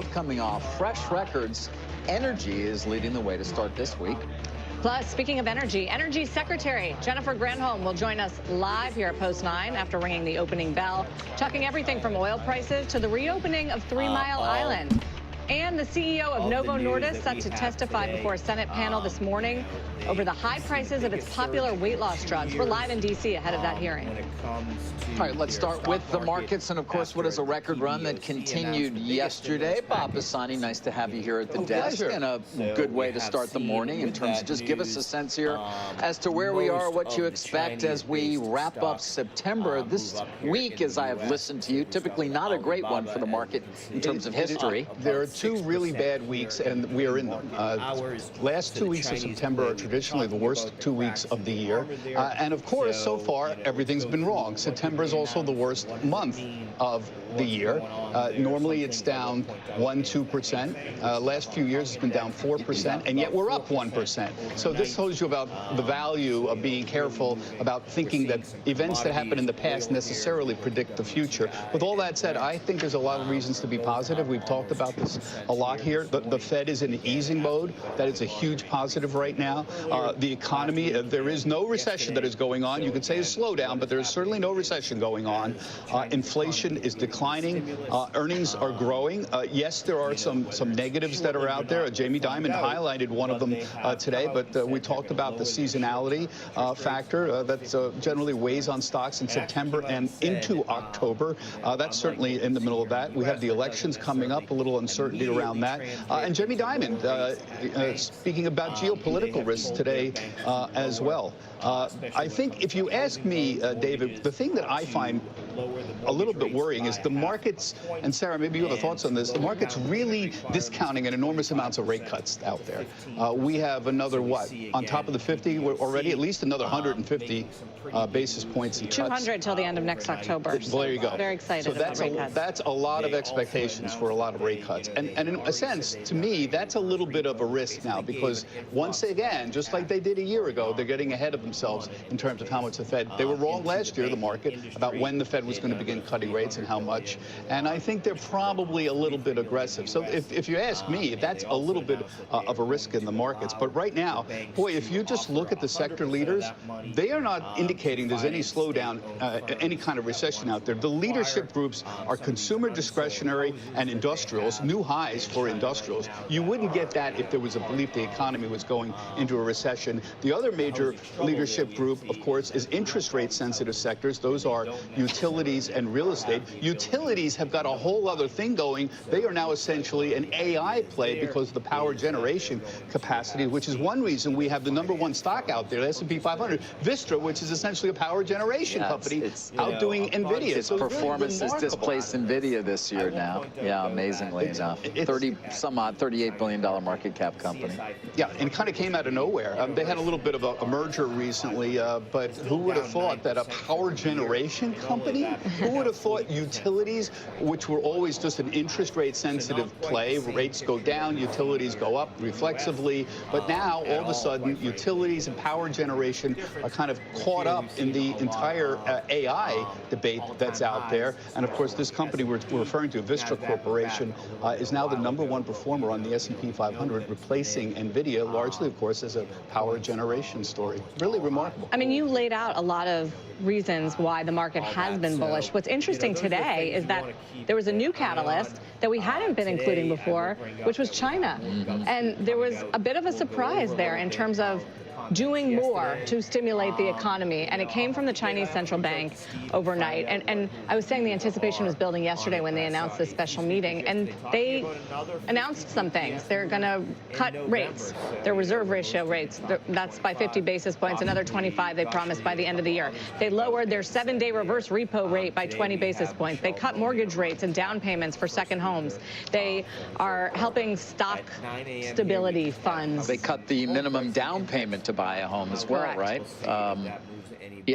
both coming off fresh records. Energy is leading the way to start this week. Plus, speaking of energy, Energy Secretary Jennifer Granholm will join us live here at Post 9 after ringing the opening bell, talking everything from oil prices to the reopening of 3 Mile Island. And the CEO of Novo Nordisk set to testify before a Senate panel this morning over the high prices of its popular weight loss drugs. We're live in D.C. ahead of that hearing. All right, let's start with the markets. And, of course, what is a record run that continued yesterday? Bob Bassani, nice to have you here at the desk. And a good way to start the morning in terms of just give us a sense here as to where we are, what you expect as we wrap up September. This week, as I have listened to you, typically not a great one for the market in terms of history. There are two really bad weeks, and we are in them. Last 2 weeks of September are traditionally the worst 2 weeks of the year. And, of course, so far, everything's been wrong. September is also the worst month of the year. Normally, it's down 1–2%. Last few years, it's been down 4%, and yet we're up 1%. So this tells you about the value of being careful about thinking that events that happen in the past necessarily predict the future. With all that said, I think there's a lot of reasons to be positive. We've talked about this a lot here. The Fed is in easing mode. That is a huge positive right now. The economy, there is no recession that is going on. You could say a slowdown, but there is certainly no recession going on. Inflation is declining. Earnings are growing. Yes, there are some negatives that are out there. Jamie Dimon highlighted one of them today, but we talked about the seasonality factor that generally weighs on stocks in September and into October. That's certainly in the middle of that. We have the elections coming up, a little uncertainty around that. And Jamie Dimon speaking about geopolitical risks today as well. I think if you ask me, David, the thing that I find a little bit worrying is the markets, and Sarah, maybe you have thoughts on this, the market's really discounting an enormous amounts of rate cuts out there. We have another, what, on top of the 50 already, at least another 150 basis points in cuts. 200 till the end of next October. Well, there you go. Very excited so about rate cuts. That's a lot of expectations for a lot of rate cuts. And in a sense, to me, that's a little bit of a risk now because once again, just like they did a year ago, they're getting ahead of themselves in terms of how much the Fed, they were wrong last year, the market, about when the Fed was going to begin cutting rates and how much. And I think they're probably a little bit aggressive. So if you ask me, that's a little bit of a risk in the markets. But right now, boy, if you just look at the sector leaders, they are not indicating there's any slowdown, any kind of recession out there. The leadership groups are consumer discretionary and industrials, new highs for industrials. You wouldn't get that if there was a belief the economy was going into a recession. The other major leadership group, of course, is interest rate sensitive sectors. Those are utilities and real estate. Utilities have got a whole other thing going. They are now essentially an AI play because of the power generation capacity, which is one reason we have the #1 stock out there, the S&P 500, Vistra, which is essentially a power generation company, outdoing NVIDIA. Its performance has displaced NVIDIA this year now. Yeah, amazingly enough. 30-some-odd, $38 billion market cap company. Yeah, and it kind of came out of nowhere. They had a little bit of a merger recently, but who would have thought that a power generation company, who would have thought utilities, which were always just an interest rate sensitive play, rates go down, utilities go up reflexively, but now all of a sudden utilities and power generation are kind of caught up in the entire AI debate that's out there. And of course, this company we're referring to, Vistra Corporation, is now the #1 performer on the S&P 500, replacing NVIDIA, largely, of course, as a power generation story. Really remarkable. I mean, you laid out a lot of reasons why the market has been bullish. What's interesting today is that there was a new catalyst that we hadn't been including before, which was China. And there was a bit of a surprise there in terms of doing more to stimulate the economy, and it came from the Chinese central bank overnight. And I was saying the anticipation was building yesterday when they announced this special meeting, and they announced some things. They're going to cut rates, their reserve ratio rates. That's by 50 basis points, another 25 they promised by the end of the year. They lowered their 7-day reverse repo rate by 20 basis points. They cut mortgage rates and down payments for second homes. They are helping stock stability funds. They cut the minimum down payment to buy a home as well, right?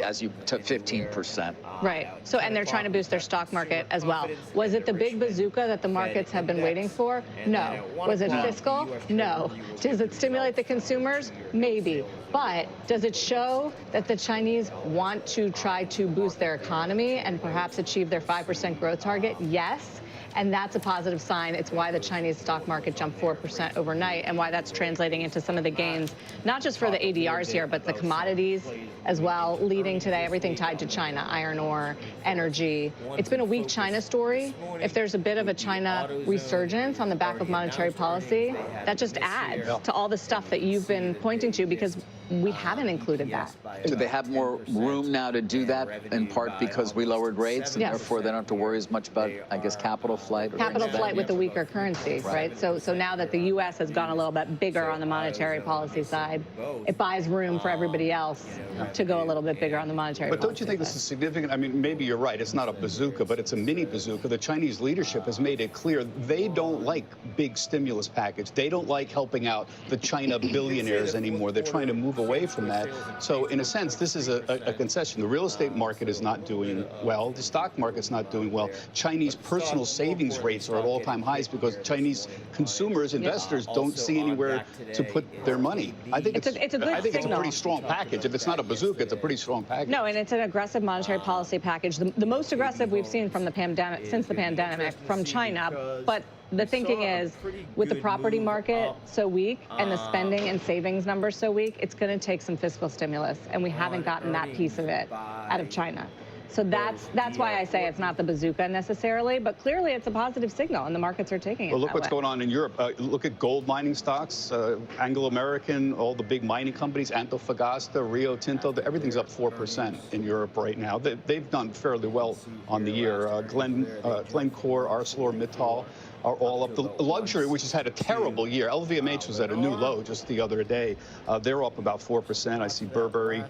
As you took 15%. Right. So, and they're trying to boost their stock market as well. Was it the big bazooka that the markets have been waiting for? No. Was it fiscal? No. Does it stimulate the consumers? Maybe. But does it show that the Chinese want to try to boost their economy and perhaps achieve their 5% growth target? Yes. And that's a positive sign. It's why the Chinese stock market jumped 4% overnight, and why that's translating into some of the gains, not just for the ADRs here, but the commodities as well, leading today, everything tied to China, iron ore, energy. It's been a weak China story. If there's a bit of a China resurgence on the back of monetary policy, that just adds to all the stuff that you've been pointing to, because we haven't included that. Do they have more room now to do that, in part because we lowered rates, and therefore they don't have to worry as much about, I guess, capital flight? Capital flight with the weaker currency, right? So now that the U.S. has gone a little bit bigger on the monetary policy side, it buys room for everybody else to go a little bit bigger on the monetary policy. But don't you think this is significant? I mean, maybe you're right. It's not a bazooka, but it's a mini bazooka. The Chinese leadership has made it clear they don't like big stimulus package. They don't like helping out the China billionaires anymore. They're trying to move away from that. So in a sense, this is a concession. The real estate market is not doing well. The stock market's not doing well. Chinese personal savings rates are at all-time highs because Chinese consumers, investors, don't see anywhere to put their money. I think it's a good signal. It's a pretty strong package. If it's not a bazooka, it's a pretty strong package. No, and it's an aggressive monetary policy package, the most aggressive we've seen from the pandemic, since the pandemic, from China. But the thinking is, with the property market so weak and the spending and savings numbers so weak, it's going to take some fiscal stimulus, and we haven't gotten that piece of it out of China. So that's why I say it's not the bazooka necessarily, but clearly it's a positive signal, and the markets are taking it. Well, look what's going on in Europe. Look at gold mining stocks, Anglo-American, all the big mining companies, Antofagasta, Rio Tinto, everything's up 4% in Europe right now. They've done fairly well on the year. Glencore, ArcelorMittal are all up. The luxury, which has had a terrible year. LVMH was at a new low just the other day. They're up about 4%. I see Burberry,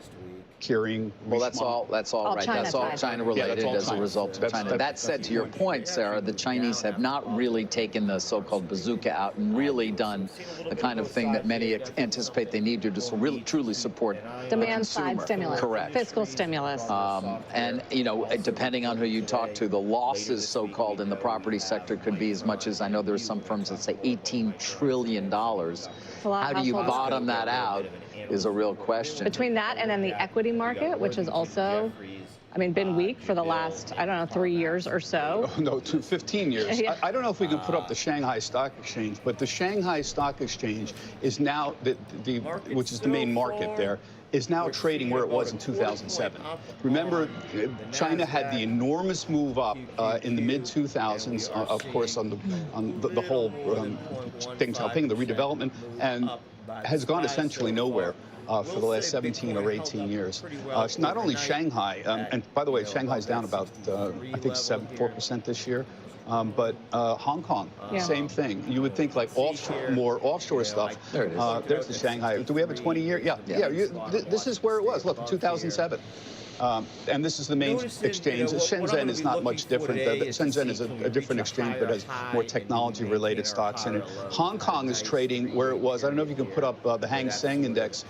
Kering. Well, that's all right. That's all China related as a result of China. That said, to your point, Sarah, the Chinese have not really taken the so-called bazooka out and really done the kind of thing that many anticipate they need to really truly support demand side stimulus. Correct. Fiscal stimulus. And, you know, depending on who you talk to, the losses, so-called, in the property sector could be as much as, I know there's some firms that say $18 trillion. How do you bottom that out is a real question. Between that and then the equity market, which has also, I mean, been weak for the last, I don't know, 3 years or so. Oh, no, 15 years. I don't know if we can put up the Shanghai Stock Exchange, but the Shanghai Stock Exchange is now, which is the main market there, is now trading where it was in 2007. Remember, China had the enormous move up in the mid-2000s, of course, on the whole Deng Xiaoping, the redevelopment, and has gone essentially nowhere for the last 17 or 18 years. Not only Shanghai, and by the way, Shanghai's down about, I think, 4% this year. But Hong Kong, same thing. You would think like more offshore stuff. There it is. There's the Shanghai. Do we have a 20-year? Yeah. This is where it was. Look, 2007. And this is the main exchange. Shenzhen is not much different. Shenzhen is a different exchange, but has more technology-related stocks in it. Hong Kong is trading where it was. I don't know if you can put up the Hang Seng Index,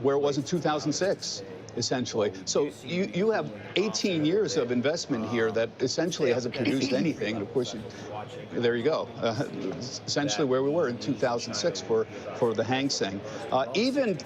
where it was in 2006. Essentially. So you have 18 years of investment here that essentially hasn't produced anything. And of course, there you go. Essentially where we were in 2006 for the Hang Seng. Even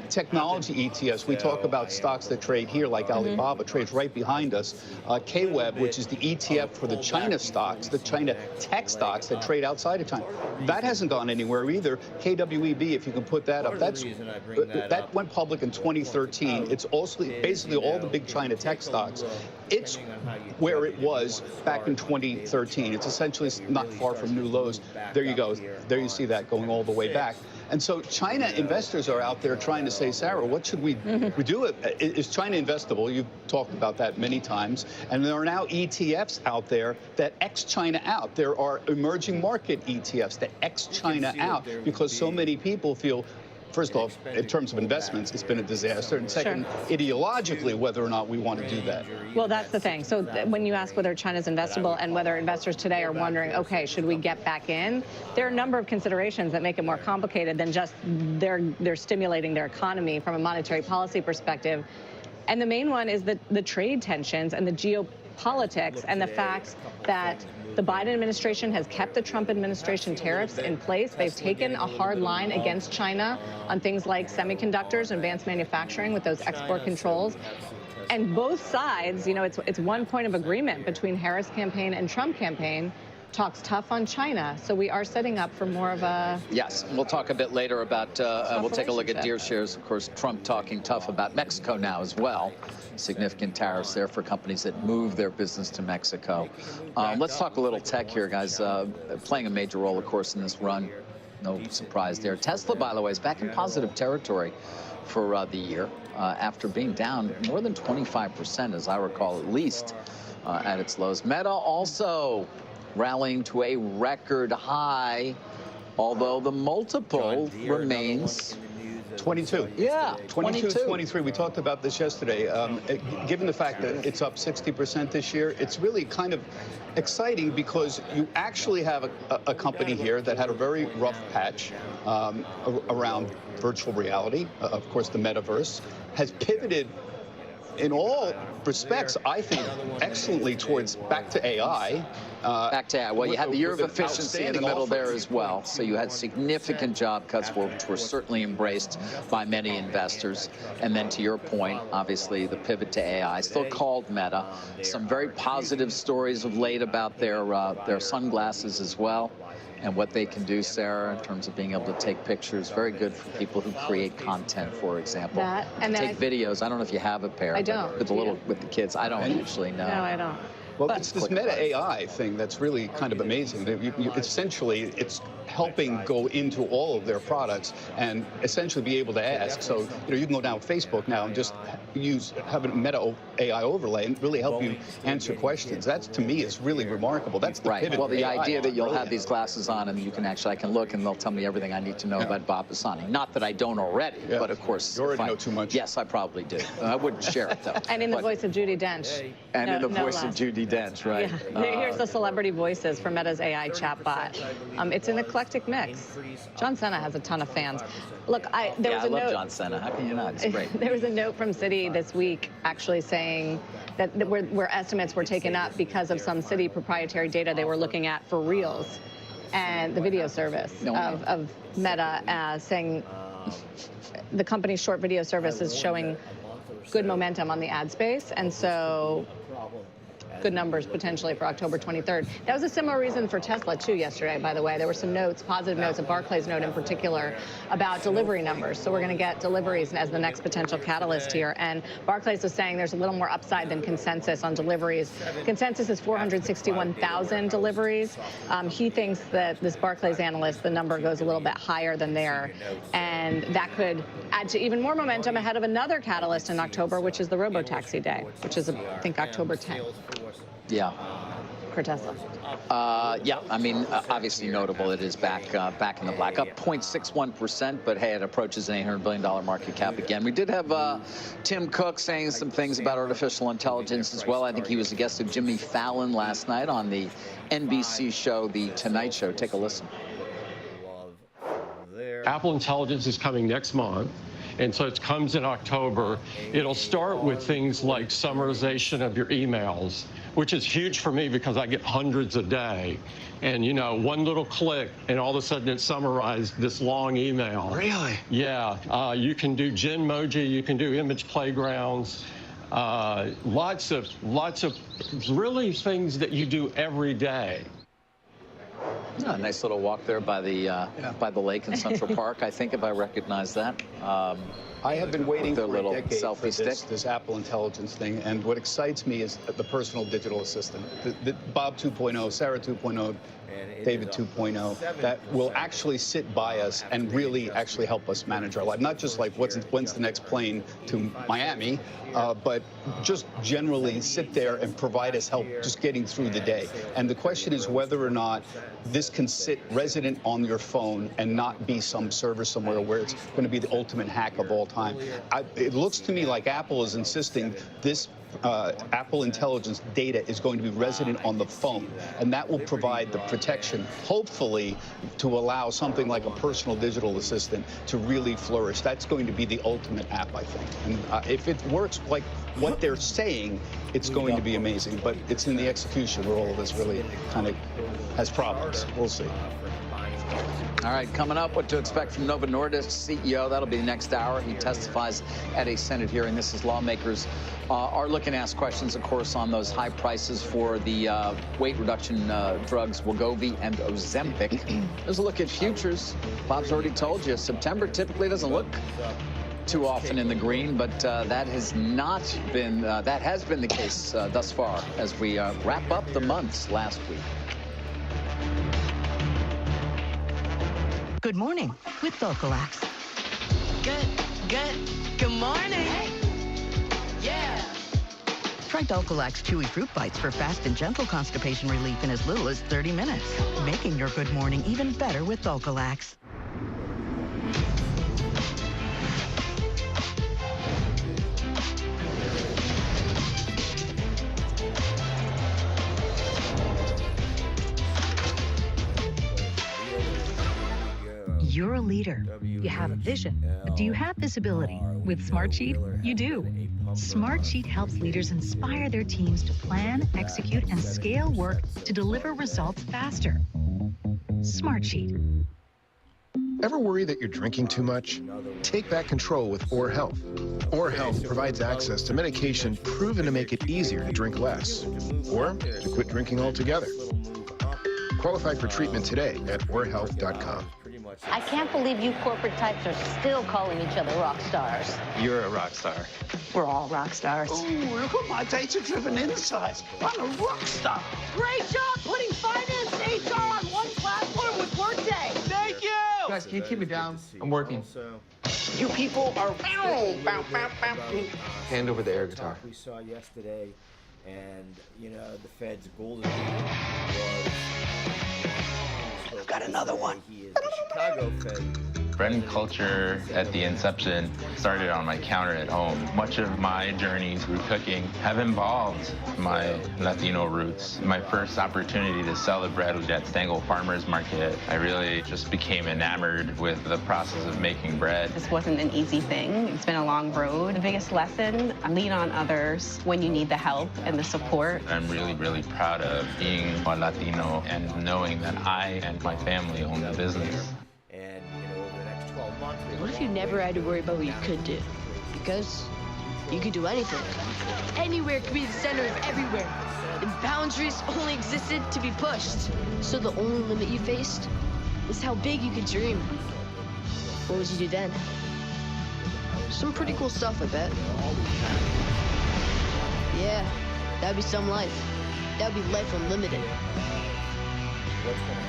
technology ETFs, we talk about stocks that trade here, like Alibaba trades right behind us. KWEB, which is the ETF for the China stocks, the China tech stocks that trade outside of China. That hasn't gone anywhere either. KWEB, if you can put that up, that went public in 2013. It's also basically all the big China tech stocks. It's where it was back in 2013. It's essentially not far from new lows. There you go. There you see that going all the way back. And so China investors are out there trying to say, Sarah, what should we do? Is China investable? You've talked about that many times. And there are now ETFs out there that X-China out. There are emerging market ETFs that X-China out because so many people feel, first off, in terms of investments, it's been a disaster. And second, ideologically, whether or not we want to do that. Well, that's the thing. So when you ask whether China's investable and whether investors today are wondering, okay, should we get back in? There are a number of considerations that make it more complicated than just they're stimulating their economy from a monetary policy perspective. And the main one is the trade tensions and the geopolitics and the fact that the Biden administration has kept the Trump administration tariffs in place. They've taken a hard line against China on things like semiconductors and advanced manufacturing with those export controls. And both sides, you know, it's one point of agreement between Harris campaign and Trump campaign, talks tough on China. So we are setting up for more of a... Yes, we'll talk a bit later about, we'll take a look at deer shares. Of course, Trump talking tough about Mexico now as well. Significant tariffs there for companies that move their business to Mexico. Let's talk a little tech here, guys. Playing a major role, of course, in this run. No surprise there. Tesla, by the way, is back in positive territory for the year after being down more than 25%, as I recall, at least at its lows. Meta also rallying to a record high, although the multiple remains 22. Yeah, 22, 23. We talked about this yesterday. Given the fact that it's up 60% this year, it's really kind of exciting because you actually have a company here that had a very rough patch around virtual reality. Of course, the metaverse has pivoted in all respects, I think, excellently towards back to AI. Back to AI. Well, you had the year of efficiency in the middle there as well. So you had significant job cuts, which were certainly embraced by many investors. And then to your point, obviously, the pivot to AI, still called Meta. Some very positive stories of late about their sunglasses as well, and what they can do, Sarah, in terms of being able to take pictures. Very good for people who create content, for example. And take videos. I don't know if you have a pair. I don't. With the kids. I don't actually know. No, I don't. Well, it's this Meta AI thing that's really kind of amazing. Essentially, it's helping go into all of their products and essentially be able to ask. So, you can go down Facebook now and just have a Meta AI overlay and really help you answer questions. That, to me, is really remarkable. That's the pivot. Well, the idea that you'll have these glasses on and you can I can look and they'll tell me everything I need to know about Bob Pisani. Not that I don't already, but of course. You already know too much. Yes, I probably do. I wouldn't share it, though. And in the voice of Judi Dench. And in the voice of Judi Dench, right? Yeah. Here's the celebrity voices for Meta's AI chatbot. It's an eclectic mix. John Cena has a ton of fans. Look, there was a note. I love John Cena. How can you not? It's great. There was a note from Citi this week actually saying that where estimates were taken up because of some Citi proprietary data they were looking at for Reels and the video service of Meta, saying the company's short video service is showing good momentum on the ad space, and so good numbers potentially for October 23rd. That was a similar reason for Tesla, too, yesterday, by the way. There were some notes, positive notes, a Barclays note in particular, about delivery numbers. So we're going to get deliveries as the next potential catalyst here. And Barclays is saying there's a little more upside than consensus on deliveries. Consensus is 461,000 deliveries. He thinks that this Barclays analyst, the number goes a little bit higher than there. And that could add to even more momentum ahead of another catalyst in October, which is the robo-taxi day, which is, I think, October 10th. Yeah. For Tesla. Yeah, I mean, obviously notable. It is back in the black, up 0.61%, but hey, it approaches an $800 billion market cap again. We did have Tim Cook saying some things about artificial intelligence as well. I think he was a guest of Jimmy Fallon last night on the NBC show, The Tonight Show. Take a listen. Apple Intelligence is coming next month. And so it comes in October. It'll start with things like summarization of your emails, which is huge for me because I get hundreds a day. And, one little click, and all of a sudden it summarized this long email. Really? Yeah. You can do Genmoji. You can do image playgrounds. Lots of really things that you do every day. Yeah, nice little walk there by the lake in Central Park, I think, if I recognize that. I have been waiting for little a decade selfie for this Apple Intelligence thing, and what excites me is the personal digital assistant, the Bob 2.0, Sarah 2.0, David 2.0, that will actually sit by us and really actually help us manage our life. Not just like when's the next plane to Miami, but just generally sit there and provide us help just getting through the day. And the question is whether or not this can sit resident on your phone and not be some server somewhere where it's going to be the ultimate hack of all time. It looks to me like Apple is insisting this Apple Intelligence data is going to be resident on the phone, and that will provide the protection, hopefully, to allow something like a personal digital assistant to really flourish. That's going to be the ultimate app, I think. And if it works like what they're saying, it's going to be amazing. But it's in the execution where all of this really kind of has problems. We'll see. All right, coming up, what to expect from Novo Nordisk's CEO. That'll be the next hour. He testifies at a Senate hearing. This is lawmakers are looking to ask questions, of course, on those high prices for the weight reduction drugs, Wegovy and Ozempic. There's a look at futures. Bob's already told you, September typically doesn't look too often in the green, but that has not been, that has been the case thus far as we wrap up the months last week. Good morning with Vocalax. Good morning. Hey. Yeah. Try Vocalax Chewy Fruit Bites for fast and gentle constipation relief in as little as 30 minutes. Making your good morning even better with Vocalax. You're a leader. You have a vision. But do you have visibility? With Smartsheet, you do. Smartsheet helps leaders inspire their teams to plan, execute, and scale work to deliver results faster. Smartsheet. Ever worry that you're drinking too much? Take back control with Or Health. Or Health provides access to medication proven to make it easier to drink less, or to quit drinking altogether. Qualify for treatment today at orhealth.com. I can't believe you corporate types are still calling each other rock stars. You're a rock star. We're all rock stars. Oh, look at my data-driven insights. I'm a rock star. Great job putting finance and HR on one platform with Workday. Thank you. Guys, can you keep it down? I'm working. You people are... Hand over the air guitar. We saw yesterday, and, you know, the Fed's golden was... I've got another one. He is the Chicago Fed. Bread culture at the inception started on my counter at home. Much of my journey through cooking have involved my Latino roots. My first opportunity to sell the bread was at Stengel Farmers Market. I really just became enamored with the process of making bread. This wasn't an easy thing. It's been a long road. The biggest lesson, lean on others when you need the help and the support. I'm really, really proud of being a Latino and knowing that I and my family own the business. And, you know, over the next 12 months... What if you never had to worry about what you could do? Because you could do anything. Anywhere could be the center of everywhere. And boundaries only existed to be pushed. So the only limit you faced was how big you could dream. What would you do then? Some pretty cool stuff, I bet. Yeah, that'd be some life. That'd be life unlimited. What's going to happen?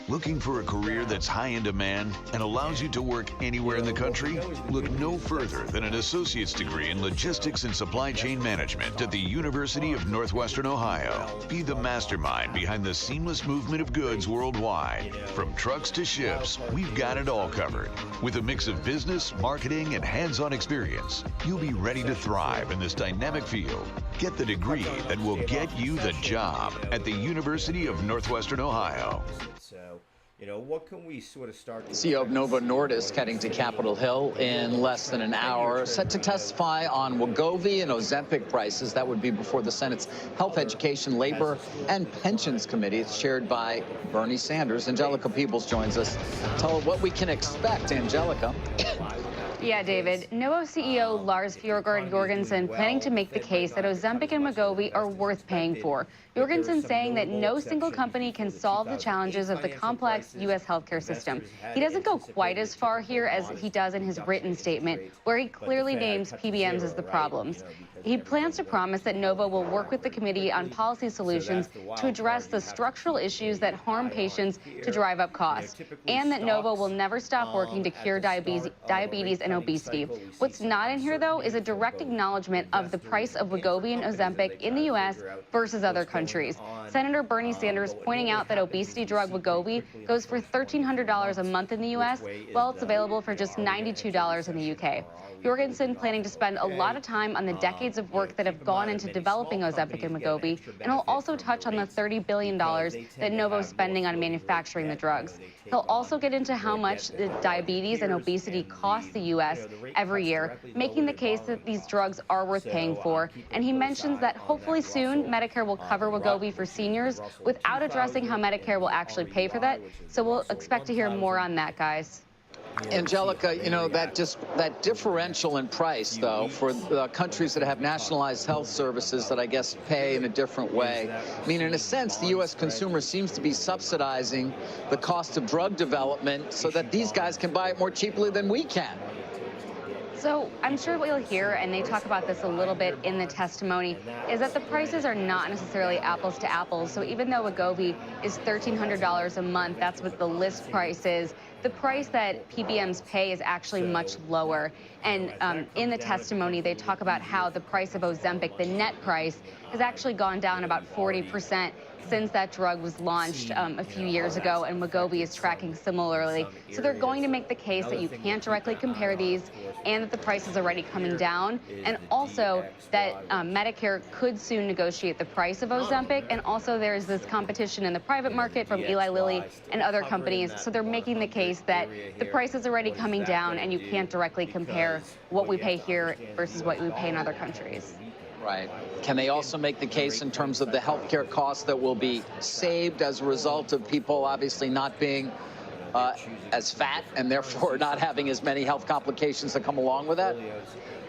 Looking for a career that's high in demand and allows you to work anywhere in the country? Look no further than an associate's degree in logistics and supply chain management at the University of Northwestern Ohio. Be the mastermind behind the seamless movement of goods worldwide. From trucks to ships, we've got it all covered. With a mix of business, marketing, and hands-on experience, you'll be ready to thrive in this dynamic field. Get the degree that will get you the job at the University of Northwestern Ohio. So, you know, what can we sort of start to... CEO of Novo Nordisk heading to Capitol Hill in less than an hour, set to testify on Wegovy and Ozempic prices. That would be before the Senate's Health, Education, Labor, and Pensions Committee. It's chaired by Bernie Sanders. Angelica Peebles joins us. Tell her what we can expect, Angelica. Yeah, David. Novo CEO Lars Fjorgård Jorgensen planning to make the case that Ozempic and Wegovy are worth paying for. Jorgensen saying that no single company can solve the challenges of the complex U.S. healthcare system. He doesn't go quite as far here as he does in his written statement, where he clearly names PBMs as the problems. He plans to promise that Novo will work with the committee on policy solutions to address the structural issues that harm patients to drive up costs, and that Novo will never stop working to cure diabetes and obesity. What's not in here, though, is a direct acknowledgement of the price of Wegovy and Ozempic in the U.S. versus other countries. Senator Bernie Sanders pointing out that obesity drug Wegovy goes for $1,300 a month in the U.S., while it's available for just $92 in the U.K. Jorgensen planning to spend a lot of time on the decades of work that have gone into developing Ozempic and Wegovy, and he'll also touch on the $30 billion that Novo's spending on manufacturing the drugs. He'll also get into how much the diabetes and obesity cost the U.S. every year, making the case that these drugs are worth paying for. And he mentions that hopefully soon Medicare will cover Wegovy for seniors without addressing how Medicare will actually pay for that. So we'll expect to hear more on that, guys. Angelica, you know, that differential in price, though, for the countries that have nationalized health services that I guess pay in a different way. I mean, in a sense, the U.S. consumer seems to be subsidizing the cost of drug development so that these guys can buy it more cheaply than we can. So I'm sure what you'll hear, and they talk about this a little bit in the testimony, is that the prices are not necessarily apples to apples. So even though Wegovy is $1,300 a month, that's what the list price is, the price that PBMs pay is actually much lower. And in the testimony, they talk about how the price of Ozempic, the net price, has actually gone down about 40% since that drug was launched a few years ago, and Wegovy is tracking similarly. So they're going to make the case that you can't directly compare these, and that the price is already coming down, and also that Medicare could soon negotiate the price of Ozempic, and also there's this competition in the private market from Eli Lilly and other companies. So they're making the case that the price is already coming down, and you can't directly compare what we pay here versus what we pay in other countries. Right. Can they also make the case in terms of the healthcare costs that will be saved as a result of people obviously not being as fat and therefore not having as many health complications that come along with that?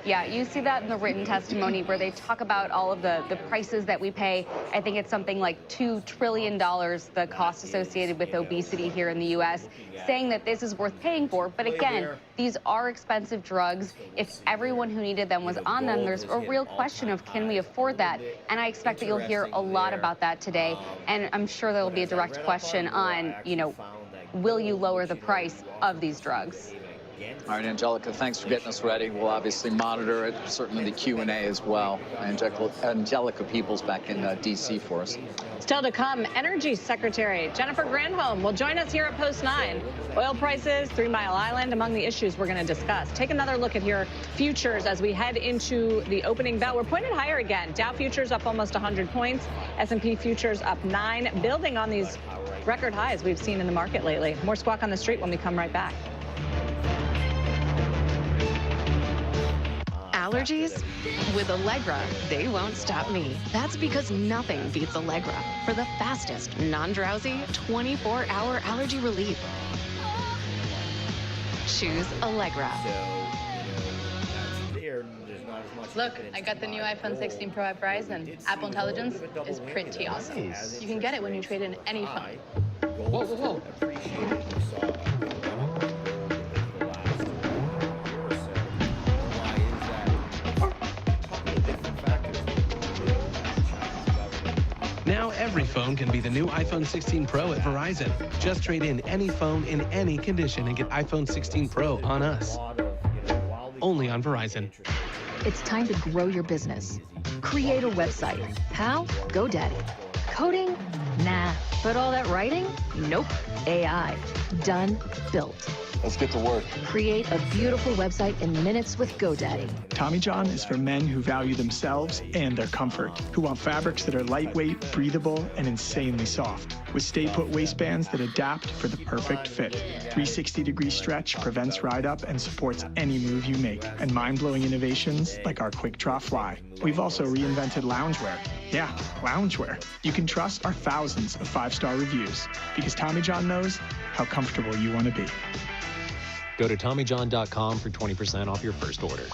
Yeah, you see that in the written testimony where they talk about all of the prices that we pay. I think it's something like $2 trillion, the cost associated with obesity here in the U.S., saying that this is worth paying for. But again, these are expensive drugs. If everyone who needed them was on them, there's a real question of can we afford that? And I expect that you'll hear a lot about that today. And I'm sure there will be a direct question on, you know, will you lower the price of these drugs? All right, Angelica, thanks for getting us ready. We'll obviously monitor it, certainly the Q&A as well. Angelica Peoples back in D.C. for us. Still to come, Energy Secretary Jennifer Granholm will join us here at Post 9. Oil prices, 3 Mile Island, among the issues we're going to discuss. Take another look at your futures as we head into the opening bell. We're pointed higher again. Dow futures up almost 100 points. S&P futures up 9, building on these record highs we've seen in the market lately. More Squawk on the Street when we come right back. Allergies? With Allegra, they won't stop me. That's because nothing beats Allegra for the fastest, non-drowsy, 24-hour allergy relief. Choose Allegra. Look, I got the new iPhone 16 Pro at Verizon. Apple Intelligence is pretty awesome. You can get it when you trade in any phone. Whoa, whoa, whoa. Now every phone can be the new iPhone 16 Pro at Verizon. Just trade in any phone in any condition and get iPhone 16 Pro on us. Only on Verizon. It's time to grow your business. Create a website. How? GoDaddy. Coding? Nah. But all that writing? Nope. AI. Done. Built. Let's get to work. Create a beautiful website in minutes with GoDaddy. Tommy John is for men who value themselves and their comfort, who want fabrics that are lightweight, breathable, and insanely soft, with stay-put waistbands that adapt for the perfect fit. 360-degree stretch prevents ride-up and supports any move you make, and mind-blowing innovations like our Quick Draw Fly. We've also reinvented loungewear. Yeah, loungewear. You can trust our thousands of 5-star reviews, because Tommy John knows how comfortable you want to be. Go to TommyJohn.com for 20% off your first order.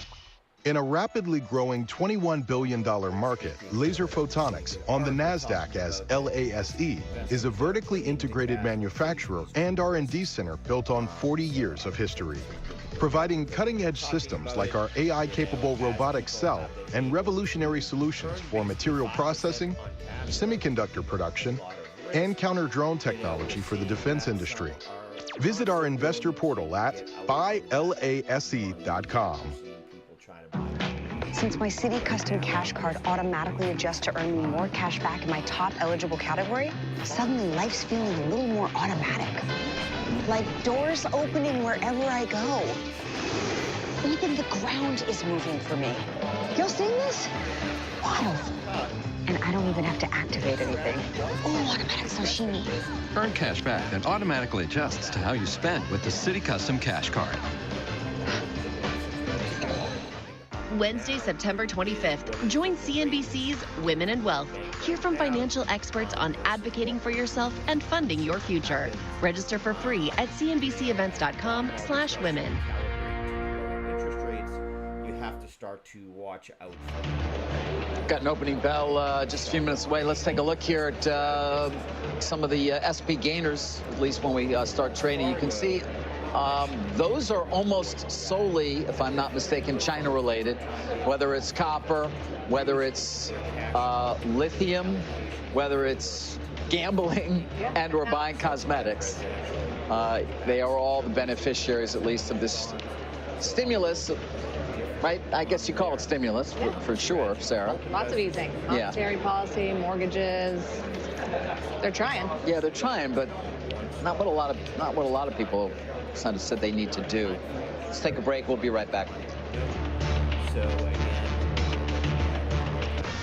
In a rapidly growing $21 billion market, Laser Photonics, on the NASDAQ as LASE, is a vertically integrated manufacturer and R&D center built on 40 years of history, providing cutting-edge systems like our AI-capable robotic cell and revolutionary solutions for material processing, semiconductor production, and counter-drone technology for the defense industry. Visit our investor portal at buylase.com. Since my Citi Custom Cash Card automatically adjusts to earn me more cash back in my top eligible category, suddenly life's feeling a little more automatic. Like doors opening wherever I go. Even the ground is moving for me. Y'all seeing this? Wild. And I don't even have to activate anything. Oh, automatic sashimi. Earn cash back that automatically adjusts to how you spend with the Citi Custom Cash Card. Wednesday, September 25th. Join CNBC's Women and Wealth. Hear from financial experts on advocating for yourself and funding your future. Register for free at cnbcevents.com/women. Interest rates, you have to start to watch out for. Got an opening bell just a few minutes away. Let's take a look here at some of the SP gainers, at least when we start trading. You can see those are almost solely, if I'm not mistaken, China related, whether it's copper, whether it's lithium, whether it's gambling and or buying cosmetics. They are all the beneficiaries, at least, of this stimulus, right? I guess you call it stimulus for sure, Sarah. Lots of easing. Monetary policy, mortgages. They're trying. Yeah, they're trying, but not what a lot of people kind of said they need to do. Let's take a break. We'll be right back.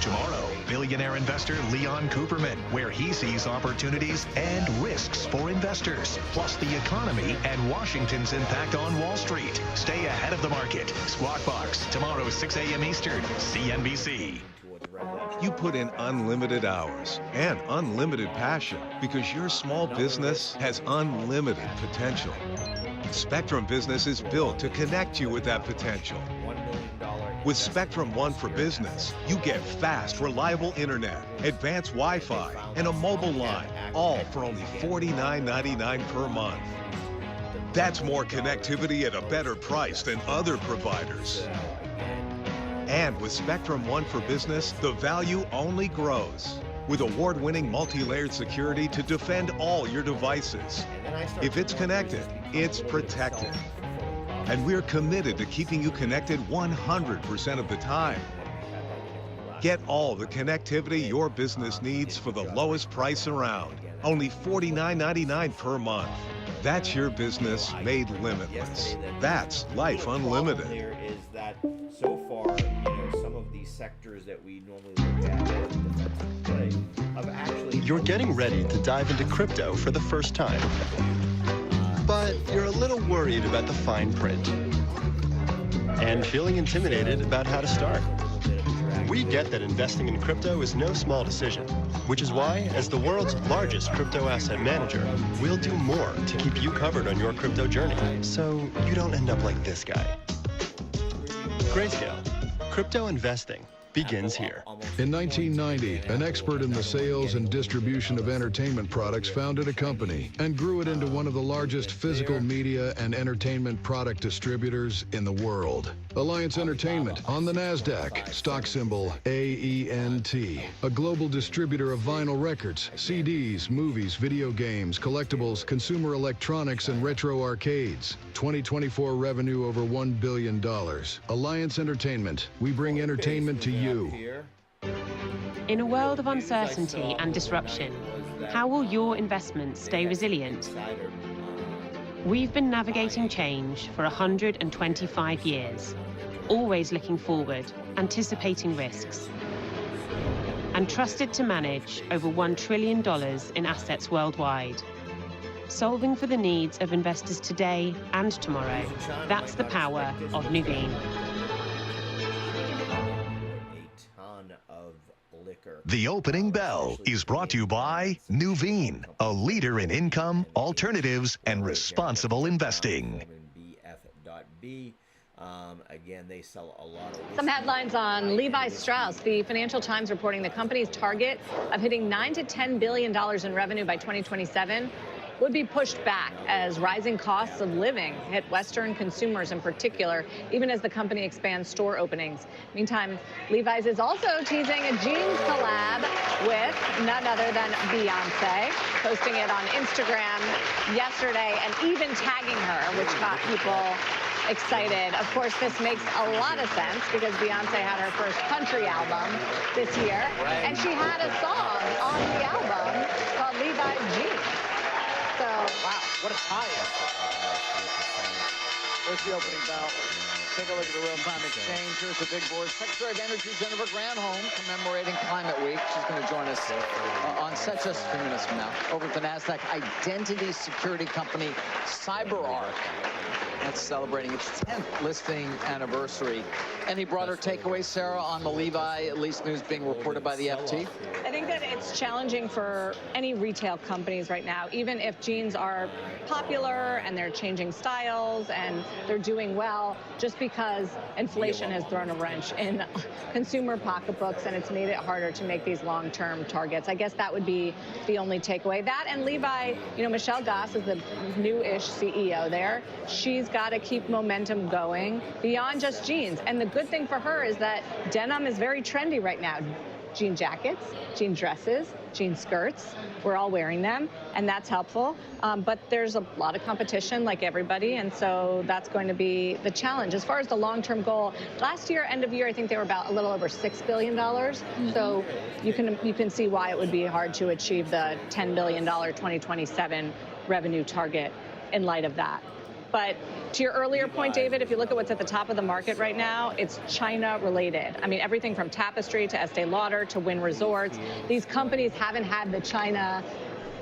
Tomorrow, billionaire investor Leon Cooperman, where he sees opportunities and risks for investors, plus the economy and Washington's impact on Wall Street. Stay ahead of the market. Squawk Box, tomorrow 6 a.m. Eastern, CNBC. You put in unlimited hours and unlimited passion because your small business has unlimited potential. Spectrum Business is built to connect you with that potential. With Spectrum One for Business, you get fast, reliable internet, advanced Wi-Fi, and a mobile line, all for only $49.99 per month. That's more connectivity at a better price than other providers. And with Spectrum One for Business, the value only grows. With award-winning multi-layered security to defend all your devices. If it's connected, it's protected. And we're committed to keeping you connected 100% of the time. Get all the connectivity your business needs for the lowest price around. Only $49.99 per month. That's your business made limitless. That's life unlimited. There is that so far, some of these sectors that we normally look at as defensive play have actually. You're getting ready to dive into crypto for the first time, but you're a little worried about the fine print and feeling intimidated about how to start. We get that investing in crypto is no small decision, which is why, as the world's largest crypto asset manager, we'll do more to keep you covered on your crypto journey, so you don't end up like this guy. Grayscale. Crypto investing begins here. In 1990, an expert in the sales and distribution of entertainment products founded a company and grew it into one of the largest physical media and entertainment product distributors in the world. Alliance Entertainment on the NASDAQ, stock symbol AENT, a global distributor of vinyl records, CDs, movies, video games, collectibles, consumer electronics, and retro arcades. 2024 revenue over $1 billion. Alliance Entertainment, we bring entertainment to you. In a world of uncertainty and disruption, how will your investments stay resilient? We've been navigating change for 125 years, always looking forward, anticipating risks, and trusted to manage over $1 trillion in assets worldwide. Solving for the needs of investors today and tomorrow. That's the power of Nuveen. The opening bell is brought to you by Nuveen, a leader in income, alternatives, and responsible investing. Again, they sell a lot of. Some headlines on Levi Strauss. The Financial Times reporting the company's target of hitting $9 to $10 billion in revenue by 2027 would be pushed back as rising costs of living hit Western consumers in particular, even as the company expands store openings. Meantime, Levi's is also teasing a jeans collab with none other than Beyonce, posting it on Instagram yesterday and even tagging her, which got people excited. Of course, this makes a lot of sense because Beyonce had her first country album this year, and she had a song on the album called Levi's Jeans. So, wow, what a tie-in. Where's the opening bell? Take a look at the real-time exchange. Here's the big board. Secretary of Energy Jennifer Granholm commemorating Climate Week. She's going to join us on set just a few minutes from now. Over at the NASDAQ identity security company CyberArk. That's celebrating its 10th listing anniversary. Any broader takeaways, Sarah, on the Levi lease news being reported by the FT? I think that it's challenging for any retail companies right now, even if jeans are popular and they're changing styles and they're doing well, just because inflation has thrown a wrench in consumer pocketbooks and it's made it harder to make these long-term targets. I guess that would be the only takeaway. That and Levi, you know, Michelle Goss is the new-ish CEO there. She's got to keep momentum going beyond just jeans. And the good thing for her is that denim is very trendy right now. Jean jackets, jean dresses, jean skirts. We're all wearing them, and that's helpful. But there's a lot of competition, like everybody, and so that's going to be the challenge. As far as the long-term goal, last year, end of year, I think they were about a little over $6 billion. So you can see why it would be hard to achieve the $10 billion 2027 revenue target in light of that. But to your earlier point, David, if you look at what's at the top of the market right now, it's China related. I mean, everything from Tapestry to Estee Lauder to Wynn Resorts. These companies haven't had the China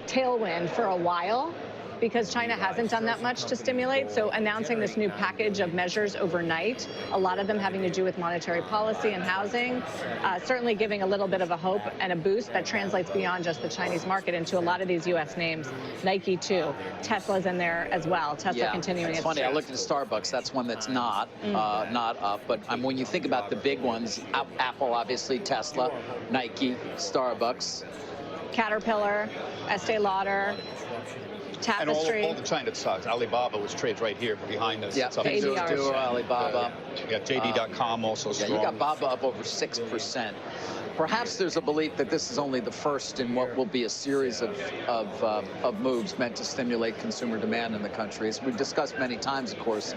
tailwind for a while because China hasn't done that much to stimulate. So announcing this new package of measures overnight, a lot of them having to do with monetary policy and housing, certainly giving a little bit of a hope and a boost that translates beyond just the Chinese market into a lot of these U.S. names. Nike, too. Tesla's in there as well. Tesla continuing its It's funny. I looked at Starbucks. That's one that's not up. But when you think about the big ones, Apple, obviously, Tesla, Nike, Starbucks. Caterpillar, Estee Lauder, Tapestry. And all the China stocks. Alibaba, which trades right here behind us. Yeah, Pinduoduo, Alibaba. Yeah, JD.com also strong. Yeah, you got Baba up over 6%. Perhaps there's a belief that this is only the first in what will be a series of moves meant to stimulate consumer demand in the country. As we've discussed many times, of course,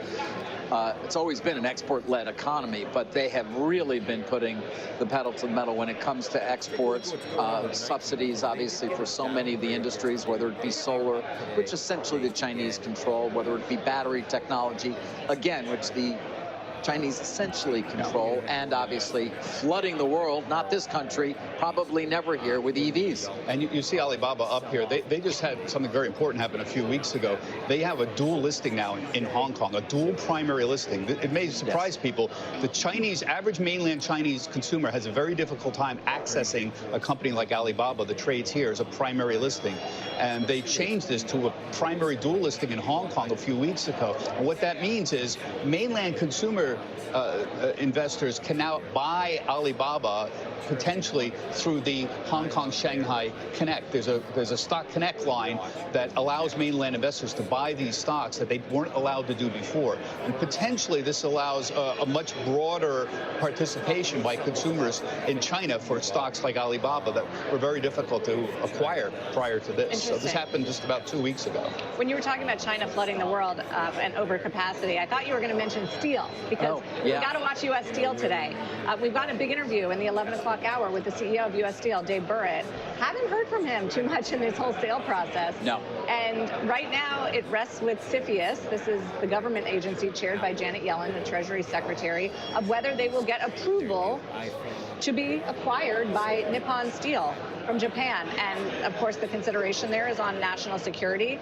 it's always been an export-led economy, but they have really been putting the pedal to the metal when it comes to exports, subsidies, obviously, for so many of the industries, whether it be solar, which essentially the Chinese control, whether it be battery technology, again, which the Chinese essentially control, and obviously flooding the world, not this country, probably never here, with EVs. And you see Alibaba up here. They just had something very important happen a few weeks ago. They have a dual listing now in Hong Kong, a dual primary listing. It may surprise people. The average mainland Chinese consumer has a very difficult time accessing a company like Alibaba that trades here as a primary listing. And they changed this to a primary dual listing in Hong Kong a few weeks ago. And what that means is mainland consumer investors can now buy Alibaba potentially through the Hong Kong Shanghai Connect. There's a stock connect line that allows mainland investors to buy these stocks that they weren't allowed to do before. And potentially this allows a much broader participation by consumers in China for stocks like Alibaba that were very difficult to acquire prior to this. So this happened just about 2 weeks ago. When you were talking about China flooding the world and overcapacity, I thought you were going to mention steel, because we got to watch U.S. Steel today. We've got a big interview in the 11 o'clock hour with the CEO of U.S. Steel, Dave Burritt. Haven't heard from him too much in this whole sale process. No. And right now it rests with CFIUS. This is the government agency chaired by Janet Yellen, the Treasury Secretary, of whether they will get approval to be acquired by Nippon Steel from Japan. And of course the consideration there is on national security.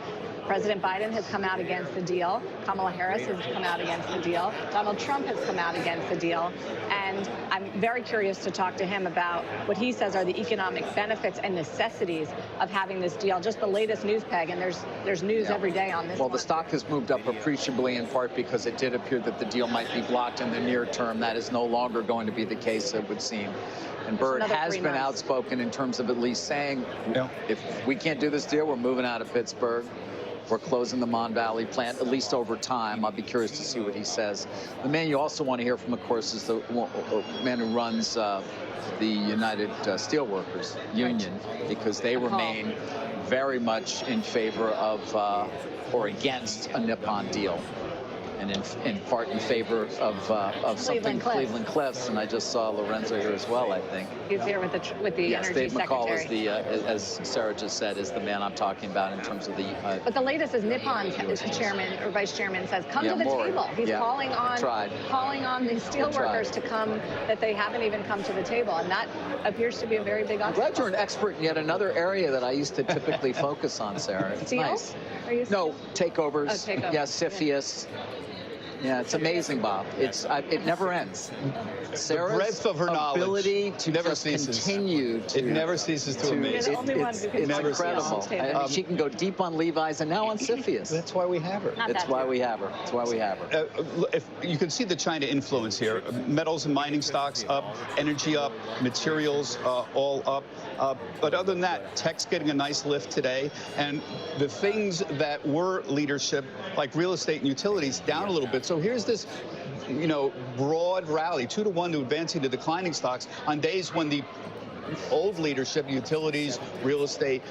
President Biden has come out against the deal. Kamala Harris has come out against the deal. Donald Trump has come out against the deal. And I'm very curious to talk to him about what he says are the economic benefits and necessities of having this deal. Just the latest news, Peg, and there's news every day on this. Well, the stock has moved up appreciably, in part because it did appear that the deal might be blocked in the near term. That is no longer going to be the case, it would seem. And Byrd has been outspoken in terms of at least saying, if we can't do this deal, we're moving out of Pittsburgh. We're closing the Mon Valley plant, at least over time. I'll be curious to see what he says. The man you also want to hear from, of course, is the man who runs the United Steelworkers Union, because they remain very much in favor of or against a Nippon deal. and in part in favor of something Cleveland Cliffs. And I just saw Lorenzo here as well, I think. He's here with the yes, Energy Dave McCall Secretary. is the, as Sarah just said, is the man I'm talking about in terms of the... but the latest is Nippon's chairman or vice chairman says, come to the table. He's calling on the steel workers to come, that they haven't even come to the table. And that appears to be a very big obstacle. I'm glad you're an expert in yet another area that I used to typically focus on, Sarah. It's Steel? nice. Are you no, takeovers. Oh, takeovers. Yeah, CFIUS. Yeah, it's amazing, Bob. It never ends. Sarah's breadth of her ability knowledge to never just ceases. continue to... It never ceases to amaze. It's incredible. I mean, she can go deep on Levi's and now on CFIUS. That's why we have her. That's why we have her. That's why we have her. If you can see the China influence here. Metals and mining stocks up, energy up, materials all up. But other than that, tech's getting a nice lift today. And the things that were leadership, like real estate and utilities, down a little bit. So here's this, broad rally, 2-to-1 to advancing to declining stocks on days when the old leadership, utilities, real estate,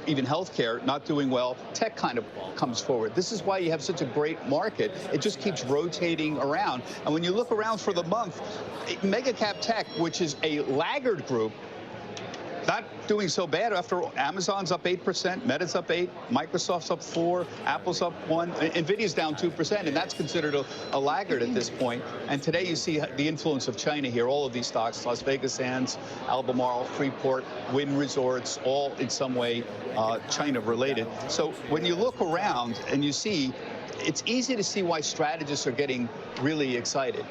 even healthcare, not doing well. Tech kind of comes forward. This is why you have such a great market. It just keeps rotating around. And when you look around for the month, mega cap tech, which is a laggard group, not doing so bad. After Amazon's up 8%, Meta's up 8%, Microsoft's up 4%, Apple's up 1%, Nvidia's down 2%, and that's considered a laggard at this point. And today you see the influence of China here. All of these stocks, Las Vegas Sands, Albemarle, Freeport, Wynn Resorts, all in some way China related. So when you look around and you see, it's easy to see why strategists are getting really excited.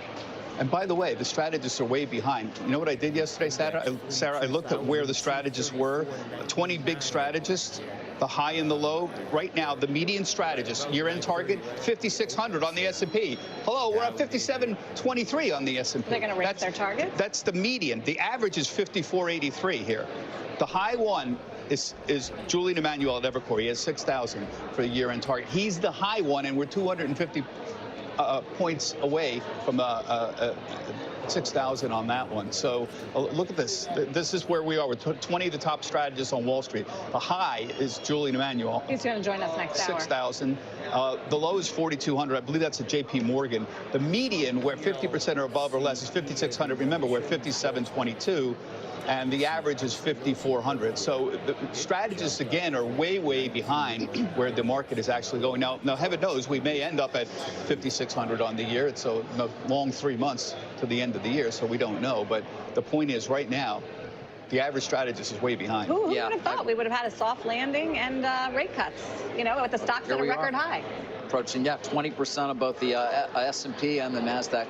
And by the way, the strategists are way behind. You know what I did yesterday, Sarah? I looked at where the strategists were. 20 big strategists, the high and the low. Right now, the median strategist, year-end target, 5,600 on the S&P. Hello, we're at 5,723 on the S&P. They're going to raise their target? That's the median. The average is 5,483 here. The high one is Julian Emmanuel at Evercore. He has 6,000 for the year-end target. He's the high one, and we're 250 points away from 6,000 on that one. So look at this. This is where we are with 20 of the top strategists on Wall Street. The high is Julian Emmanuel. He's going to join us next hour. 6,000. The low is 4,200. I believe that's at JP Morgan. The median, where 50% are above or less, is 5,600. Remember, we're 5,722. And the average is 5,400. So the strategists, again, are way, way behind where the market is actually going. Now heaven knows, we may end up at 5,600 on the year. It's a long 3 months to the end of the year, so we don't know. But the point is, right now, the average strategist is way behind. Who would have thought we would have had a soft landing and rate cuts, with the stocks at a record high? Approaching, 20% of both the S&P and the NASDAQ.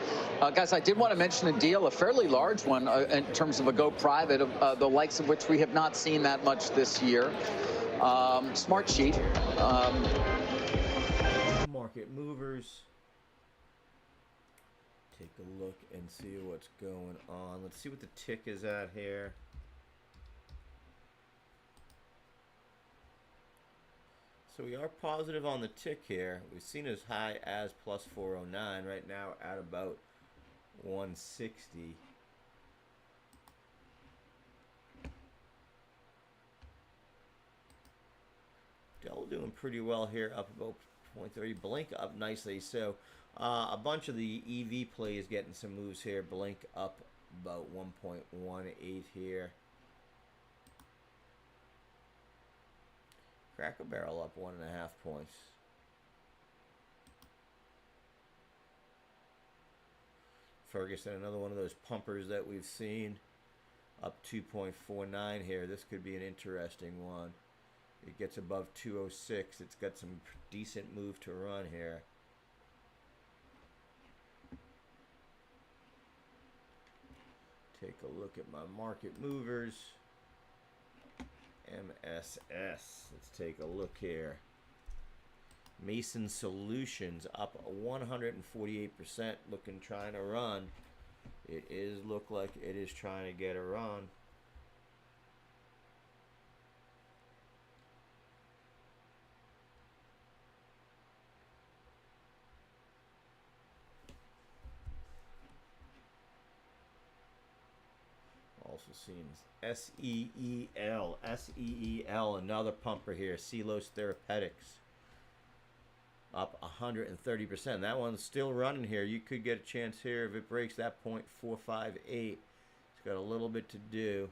Guys, I did want to mention a deal, a fairly large one in terms of a go private, the likes of which we have not seen that much this year. Smartsheet. Market movers. Take a look and see what's going on. Let's see what the tick is at here. So we are positive on the tick here. We've seen as high as plus 409 right now at about 160. Dell doing pretty well here, up about 0.30. Blink up nicely. So a bunch of the EV plays getting some moves here. Blink up about 1.18 here. Cracker Barrel up 1.5 points. Ferguson, another one of those pumpers that we've seen, up 2.49 here. This could be an interesting one. It gets above 206. It's got some decent move to run here. Take a look at my market movers. MSS. Let's take a look here. Mason Solutions up 148%, trying to run. It is look like it is trying to get a run. Also seen SEEL, another pumper here, Selos Therapeutics. up 130%. That one's still running here. You could get a chance here if it breaks that 0.458. It's got a little bit to do.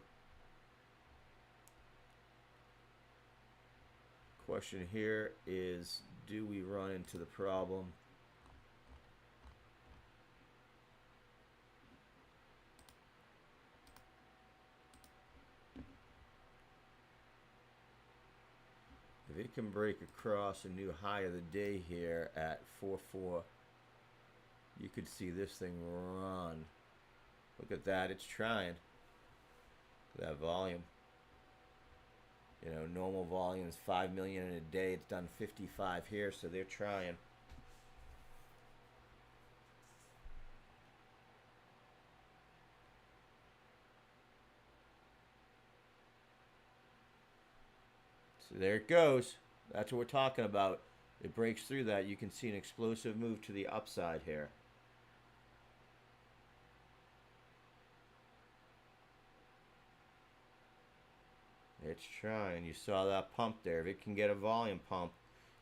Question here is, do we run into the problem? If it can break across a new high of the day here at 4.4, you could see this thing run. Look at that, it's trying. That volume. You know, normal volume is 5 million in a day. It's done 55 here, so they're trying. So there it goes. That's what we're talking about. It breaks through that. You can see an explosive move to the upside here. It's trying. You saw that pump there. If it can get a volume pump,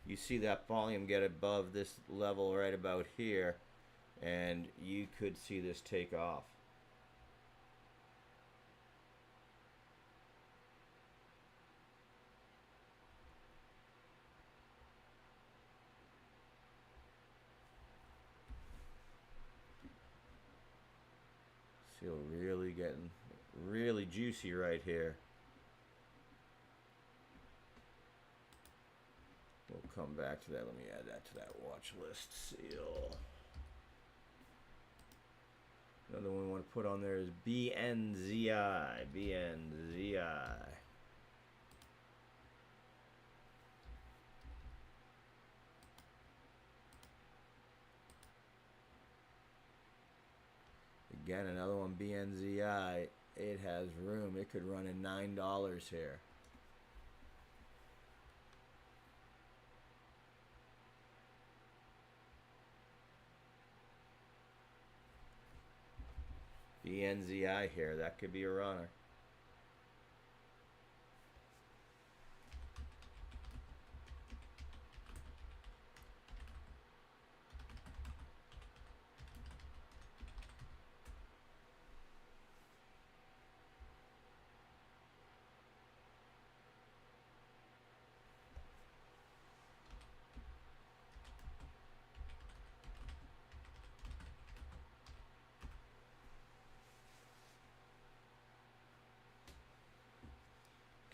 you see that volume get above this level right about here, and you could see this take off. Feel really getting really juicy right here. We'll come back to that. Let me add that to that watch list. Seal. Another one we want to put on there is BNZI. BNZI. Again, another one, BNZI. It has room. It could run in $9 here. BNZI here. That could be a runner.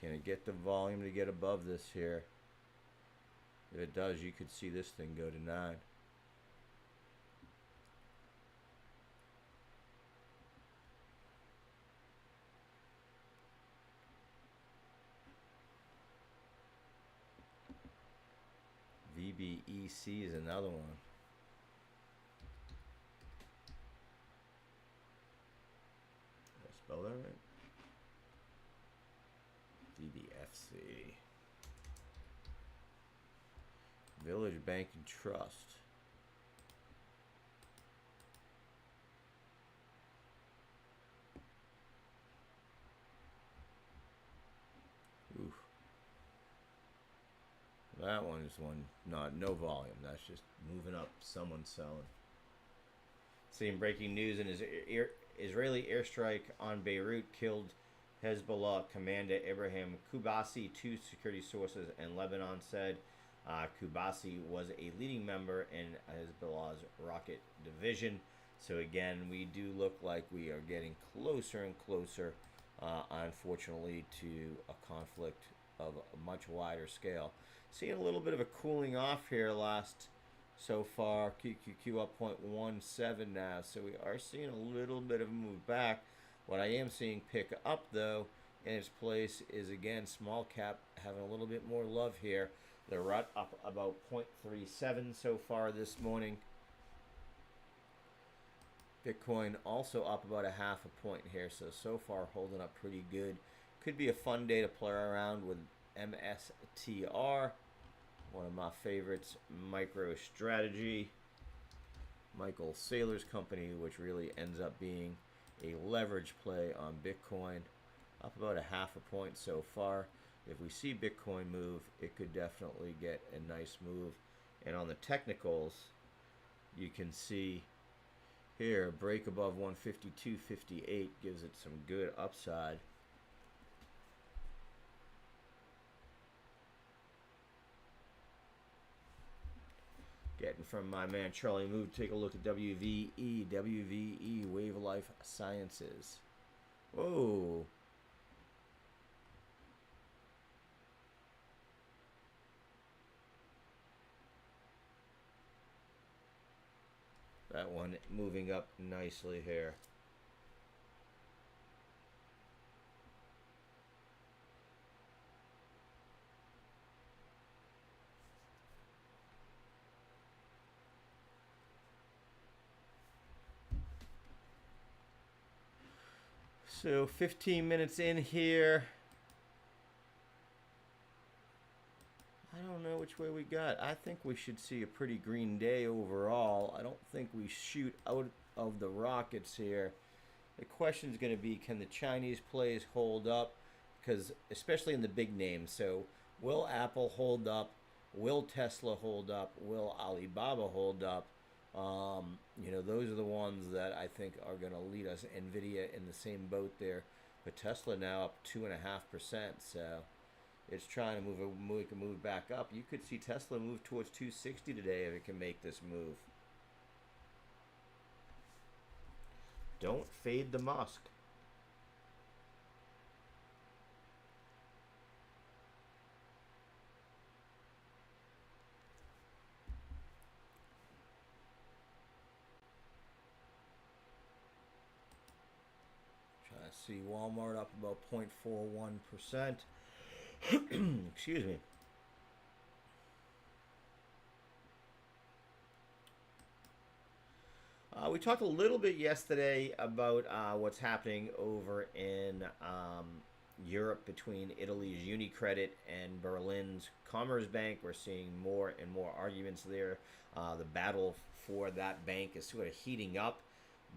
Can it get the volume to get above this here? If it does, you could see this thing go to 9. VBEC is another one. Did I spell that right? VBFC. Village Bank and Trust. Oof. That one is one, no volume. That's just moving up. Someone's selling. Seeing breaking news in Israeli airstrike on Beirut killed Hezbollah commander Ibrahim Kubasi, 2 security sources in Lebanon said. Kubasi was a leading member in Hezbollah's rocket division. So again, we do look like we are getting closer and closer, unfortunately, to a conflict of a much wider scale. Seeing a little bit of a cooling off here so far. QQQ up 0.17 now. So we are seeing a little bit of a move back. What I am seeing pick up, though, in its place is, again, small cap having a little bit more love here. The rut up about 0.37 so far this morning. Bitcoin also up about a half a point here. So far holding up pretty good. Could be a fun day to play around with MSTR. One of my favorites, MicroStrategy. Michael Saylor's company, which really ends up being a leverage play on Bitcoin, up about a half a point so far. If we see Bitcoin move, it could definitely get a nice move And on the technicals, you can see here, break above 152.58 gives it some good upside. Getting from my man Charlie Move, take a look at WVE, Wave Life Sciences. Whoa. That one moving up nicely here. So 15 minutes in here. I don't know which way we got. I think we should see a pretty green day overall. I don't think we shoot out of the rockets here. The question is going to be, can the Chinese plays hold up? Because especially in the big names. So will Apple hold up? Will Tesla hold up? Will Alibaba hold up? You know, those are the ones that I think are going to lead us. Nvidia in the same boat there, but Tesla now up 2.5%. So it's trying to move back up. You could see Tesla move towards 260 today if it can make this move. Don't fade the Musk. Trying to see Walmart up about 0.41%. Excuse me. We talked a little bit yesterday about what's happening over in Europe between Italy's Unicredit and Berlin's Commerzbank. We're seeing more and more arguments there. The battle for that bank is sort of heating up.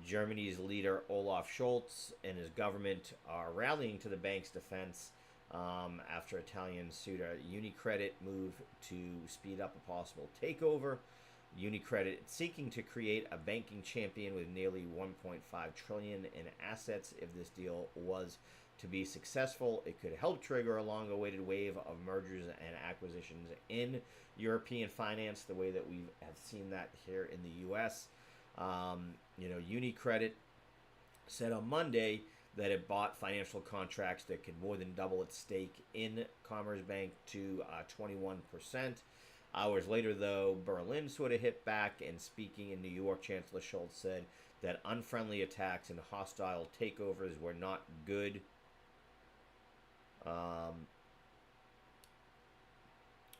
Germany's leader Olaf Scholz and his government are rallying to the bank's defense after Italian suitor Unicredit move to speed up a possible takeover. Unicredit seeking to create a banking champion with nearly 1.5 trillion in assets. If this deal was to be successful, it could help trigger a long-awaited wave of mergers and acquisitions in European finance, the way that we have seen that here in the U.S. You know, Unicredit said on Monday that it bought financial contracts that could more than double its stake in Commerzbank to 21%. Hours later, though, Berlin sort of hit back, and speaking in New York, Chancellor Scholz said that unfriendly attacks and hostile takeovers were not good.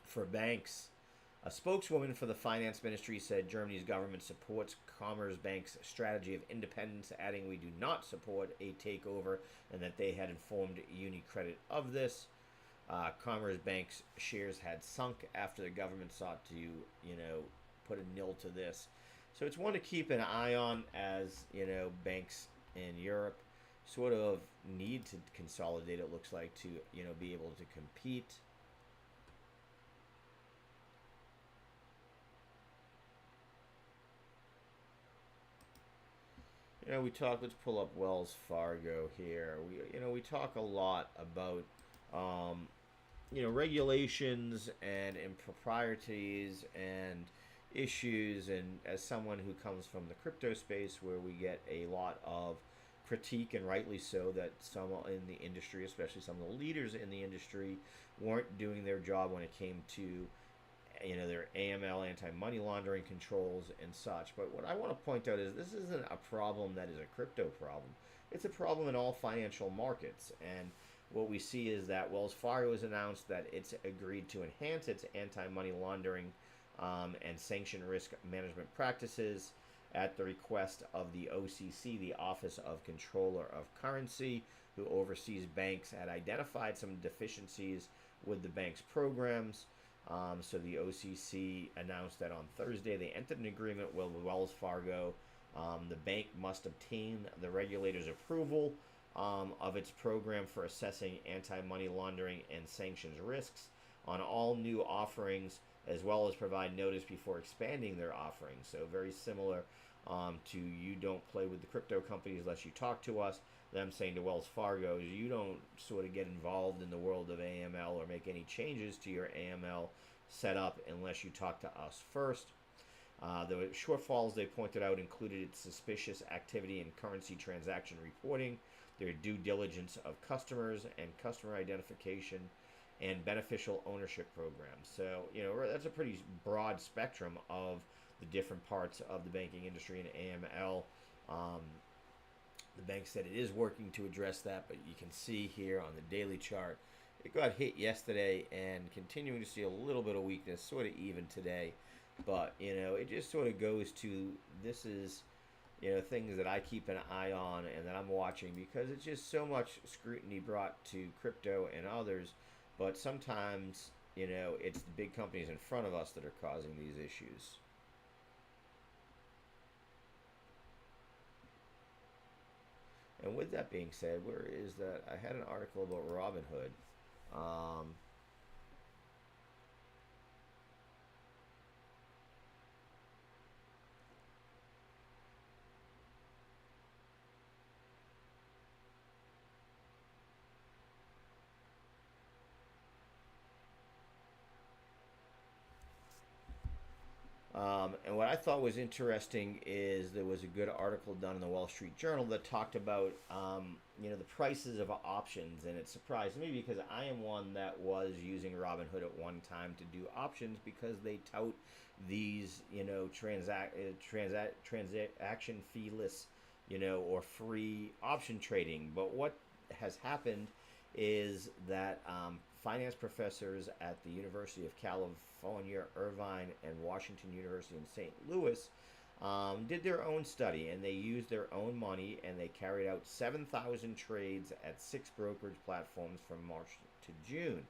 For banks. A spokeswoman for the finance ministry said Germany's government supports Commerzbank's strategy of independence, adding, "We do not support a takeover," and that they had informed Unicredit of this. Commerzbank's shares had sunk after the government sought to, you know, put a nil to this. So it's one to keep an eye on as, you know, banks in Europe sort of need to consolidate, it looks like, to, you know, be able to compete. You know, let's pull up Wells Fargo here. We talk a lot about, you know, regulations and improprieties and issues, and as someone who comes from the crypto space where we get a lot of critique, and rightly so, that some in the industry, especially some of the leaders in the industry, weren't doing their job when it came to, you know, their AML, anti-money laundering controls and such. But what I want to point out is this isn't a problem that is a crypto problem. It's a problem in all financial markets. And what we see is that Wells Fargo has announced that it's agreed to enhance its anti-money laundering and sanction risk management practices at the request of the OCC, the Office of Controller of Currency, who oversees banks, had identified some deficiencies with the bank's programs. So the OCC announced that on Thursday they entered an agreement with Wells Fargo. The bank must obtain the regulator's approval of its program for assessing anti-money laundering and sanctions risks on all new offerings as well as provide notice before expanding their offerings. So very similar to you don't play with the crypto companies unless you talk to us. Them saying to Wells Fargo, you don't sort of get involved in the world of AML or make any changes to your AML setup unless you talk to us first. The shortfalls they pointed out included suspicious activity in currency transaction reporting, their due diligence of customers and customer identification, and beneficial ownership programs. So, that's a pretty broad spectrum of the different parts of the banking industry and AML. The bank said it is working to address that, but you can see here on the daily chart, it got hit yesterday and continuing to see a little bit of weakness, sort of even today. But, it just sort of goes to, this is, things that I keep an eye on and that I'm watching because it's just so much scrutiny brought to crypto and others. But sometimes, it's the big companies in front of us that are causing these issues. And with that being said, where is that? I had an article about Robinhood. And what I thought was interesting is there was a good article done in the Wall Street Journal that talked about, the prices of options. And it surprised me because I am one that was using Robinhood at one time to do options because they tout these, transaction fee-less, or free option trading. But what has happened is that finance professors at the University of California, Irvine, and Washington University in St. Louis did their own study, and they used their own money, and they carried out 7,000 trades at 6 brokerage platforms from March to June.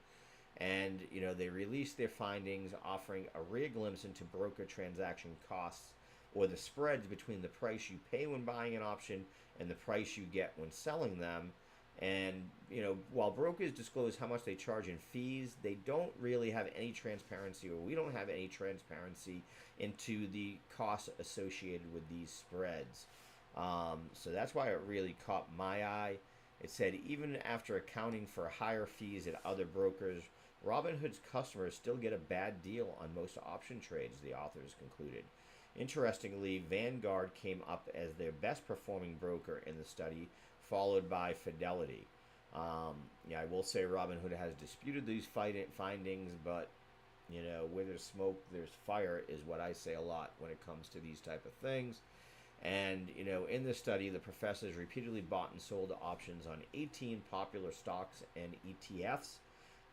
And, they released their findings, offering a rare glimpse into broker transaction costs, or the spreads between the price you pay when buying an option and the price you get when selling them. And, while brokers disclose how much they charge in fees, they don't really have any transparency, or we don't have any transparency into the costs associated with these spreads. So that's why it really caught my eye. It said even after accounting for higher fees at other brokers, Robinhood's customers still get a bad deal on most option trades, the authors concluded. Interestingly, Vanguard came up as their best performing broker in the study, followed by Fidelity. I will say Robinhood has disputed these findings, but where there's smoke, there's fire is what I say a lot when it comes to these type of things. And in the study, the professors repeatedly bought and sold options on 18 popular stocks and ETFs.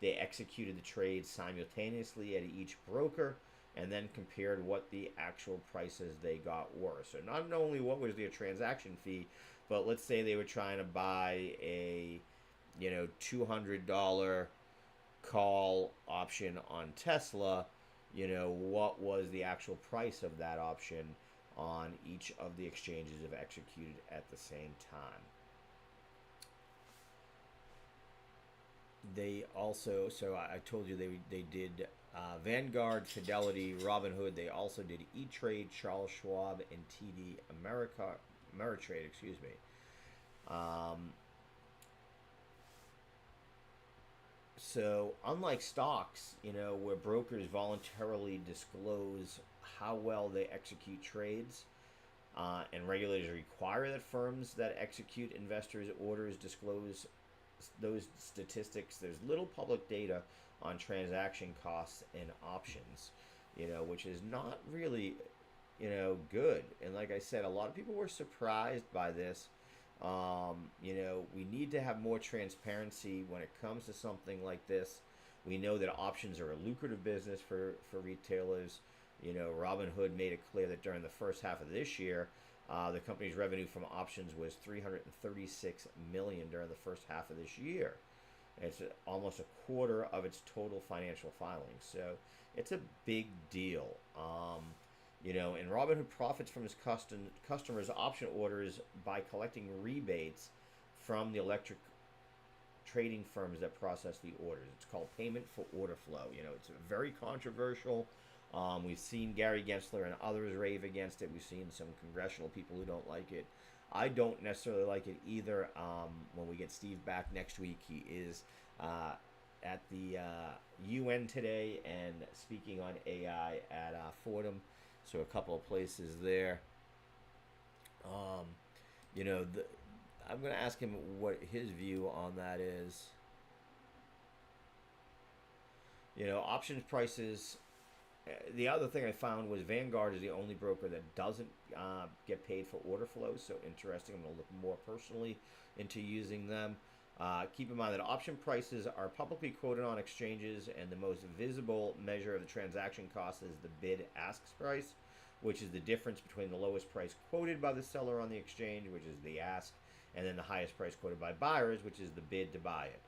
They executed the trades simultaneously at each broker, and then compared what the actual prices they got were. So not only what was their transaction fee, but let's say they were trying to buy a, $200 call option on Tesla, what was the actual price of that option on each of the exchanges have executed at the same time. They also, so I told you they did Vanguard, Fidelity, Robinhood. They also did E-Trade, Charles Schwab, and TD Ameritrade, excuse me. So unlike stocks, where brokers voluntarily disclose how well they execute trades, and regulators require that firms that execute investors' orders disclose those statistics, there's little public data on transaction costs and options, which is not really, good. And like I said, a lot of people were surprised by this. We need to have more transparency when it comes to something like this. We know that options are a lucrative business for retailers. Robinhood made it clear that during the first half of this year, the company's revenue from options was $336 million during the first half of this year. It's almost a quarter of its total financial filings. So it's a big deal. And Robinhood profits from his customers' option orders by collecting rebates from the electric trading firms that process the orders. It's called payment for order flow. You know, it's very controversial. We've seen Gary Gensler and others rave against it. We've seen some congressional people who don't like it. I don't necessarily like it either. When we get Steve back next week, he is at the UN today and speaking on AI at Fordham. So a couple of places there. You know, I'm going to ask him what his view on that is. You know, options prices. The other thing I found was Vanguard is the only broker that doesn't get paid for order flows. So interesting. I'm going to look more personally into using them. Keep in mind that option prices are publicly quoted on exchanges, and the most visible measure of the transaction cost is the bid-ask price, which is the difference between the lowest price quoted by the seller on the exchange, which is the ask, and then the highest price quoted by buyers, which is the bid to buy it.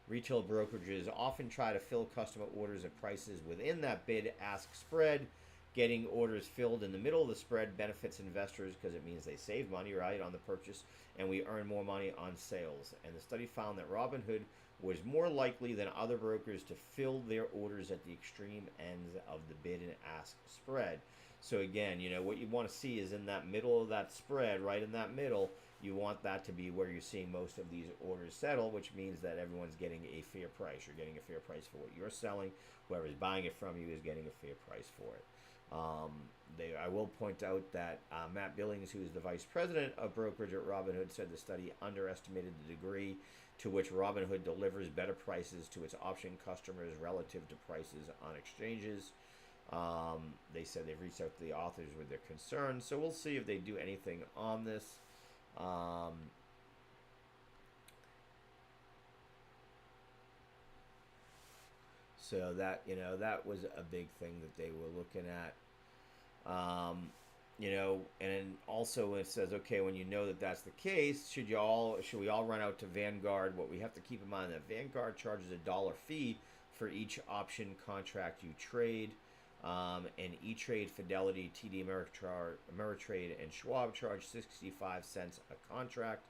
Retail brokerages often try to fill customer orders at prices within that bid-ask spread. Getting orders filled in the middle of the spread benefits investors because it means they save money, right, on the purchase, and we earn more money on sales. And the study found that Robinhood was more likely than other brokers to fill their orders at the extreme ends of the bid and ask spread. So again, you know, what you want to see is in that middle of that spread, right in that middle, you want that to be where you're seeing most of these orders settle, which means that everyone's getting a fair price. You're getting a fair price for what you're selling. Whoever's buying it from you is getting a fair price for it. I will point out that Matt Billings, who is the vice president of brokerage at Robinhood, said the study underestimated the degree to which Robinhood delivers better prices to its option customers relative to prices on exchanges. They said they've reached out to the authors with their concerns, so we'll see if they do anything on this. So that, you know, that was a big thing that they were looking at. You know, and also it says, okay, when you know that that's the case, should we all run out to Vanguard? What we have to keep in mind that Vanguard charges $1 fee for each option contract you trade. And E-Trade, Fidelity, TD Ameritrade, and Schwab charge 65 cents a contract.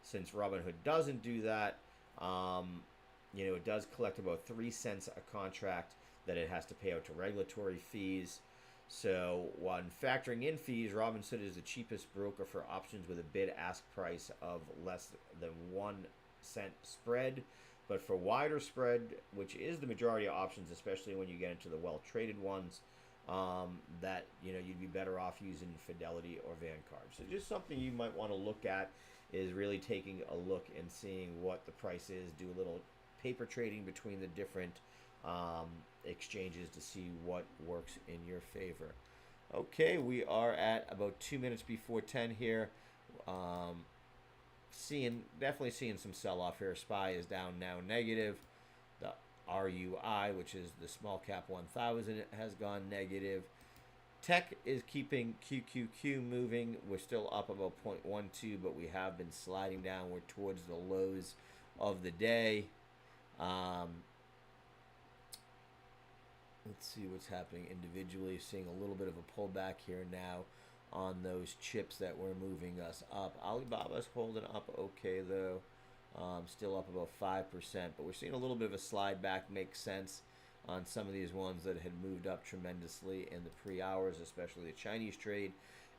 Since Robinhood doesn't do that, you know, it does collect about 3 cents a contract that it has to pay out to regulatory fees. So when factoring in fees, Robinhood is the cheapest broker for options with a bid-ask price of less than 1 cent spread. But for wider spread, which is the majority of options, especially when you get into the well-traded ones, that, you know, you'd be better off using Fidelity or Vanguard. So just something you might want to look at is really taking a look and seeing what the price is. Do a little paper trading between the different exchanges to see what works in your favor. Okay, we are at about 2 minutes before 10 here. Definitely seeing some sell-off here. SPY is down now negative. The RUI, which is the small cap 1000, has gone negative. Tech is keeping QQQ moving. We're still up about 0.12, but we have been sliding downward towards the lows of the day. Let's see what's happening individually. Seeing a little bit of a pullback here now on those chips that were moving us up. Alibaba's holding up okay though. Still up about 5%, but we're seeing a little bit of a slide back. Makes sense on some of these ones that had moved up tremendously in the pre-hours, especially the Chinese trade,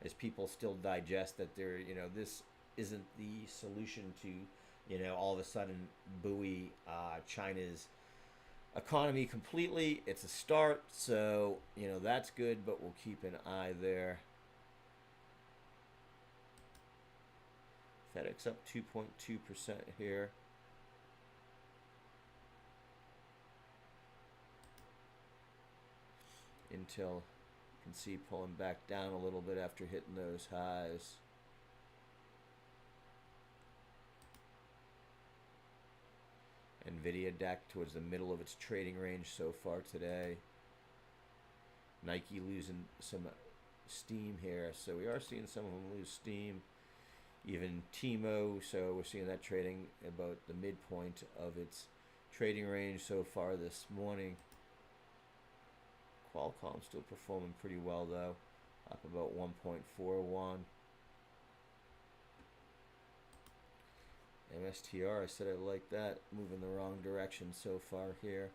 as people still digest that they're, you know, this isn't the solution to, you know, all of a sudden buoy China's economy completely. It's a start, so, you know, that's good, but we'll keep an eye there. FedEx up 2.2% here. Intel, you can see pulling back down a little bit after hitting those highs. Nvidia back towards the middle of its trading range so far today. Nike losing some steam here, so we are seeing some of them lose steam. Even Timo, so we're seeing that trading about the midpoint of its trading range so far this morning. Qualcomm still performing pretty well though, up about 1.41. MSTR, I said I like that. Moving the wrong direction so far here.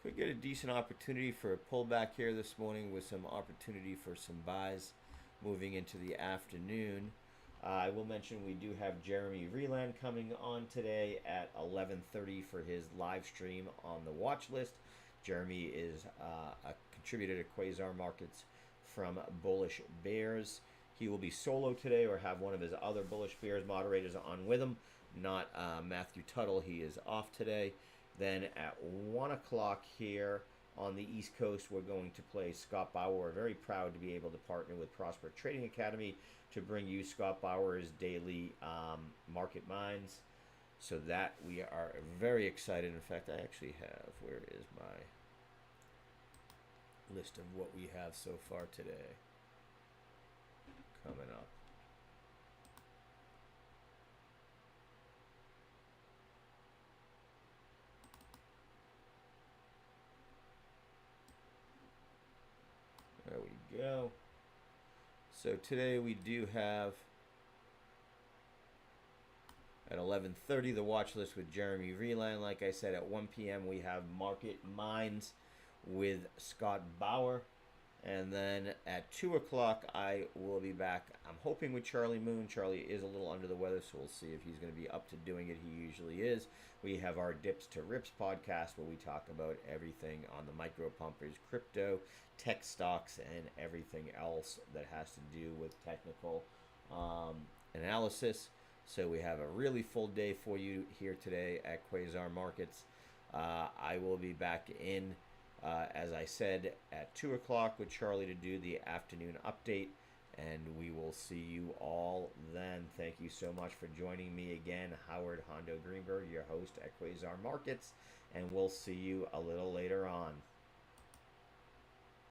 Could get a decent opportunity for a pullback here this morning with some opportunity for some buys moving into the afternoon. I will mention we do have Jeremy Vreeland coming on today at 11:30 for his live stream on the watch list. Jeremy is a contributor to Quasar Markets from Bullish Bears. He will be solo today or have one of his other Bullish Bears moderators on with him, not Matthew Tuttle. He is off today. Then at 1 o'clock here on the East Coast, we're going to play Scott Bauer. We're very proud to be able to partner with Prosper Trading Academy to bring you Scott Bauer's daily market minds. So that we are very excited. In fact, I actually have, where is my list of what we have so far today coming up. There we go. So today we do have at 11:30 the watch list with Jeremy Vreeland. Like I said, at 1 p.m. we have Market Minds with Scott Bauer. And then at 2 o'clock I will be back, I'm hoping, with Charlie Moon. Charlie is a little under the weather, so we'll see if he's going to be up to doing it. He usually is. We have our Dips to Rips podcast where we talk about everything on the micro pumpers, crypto, tech stocks, and everything else that has to do with technical analysis. So we have a really full day for you here today at Quasar Markets. I will be back in, as I said, at 2 o'clock with Charlie to do the afternoon update, and we will see you all then. Thank you so much for joining me again. Howard Hondo Greenberg, your host at Quasar Markets, and we'll see you a little later on.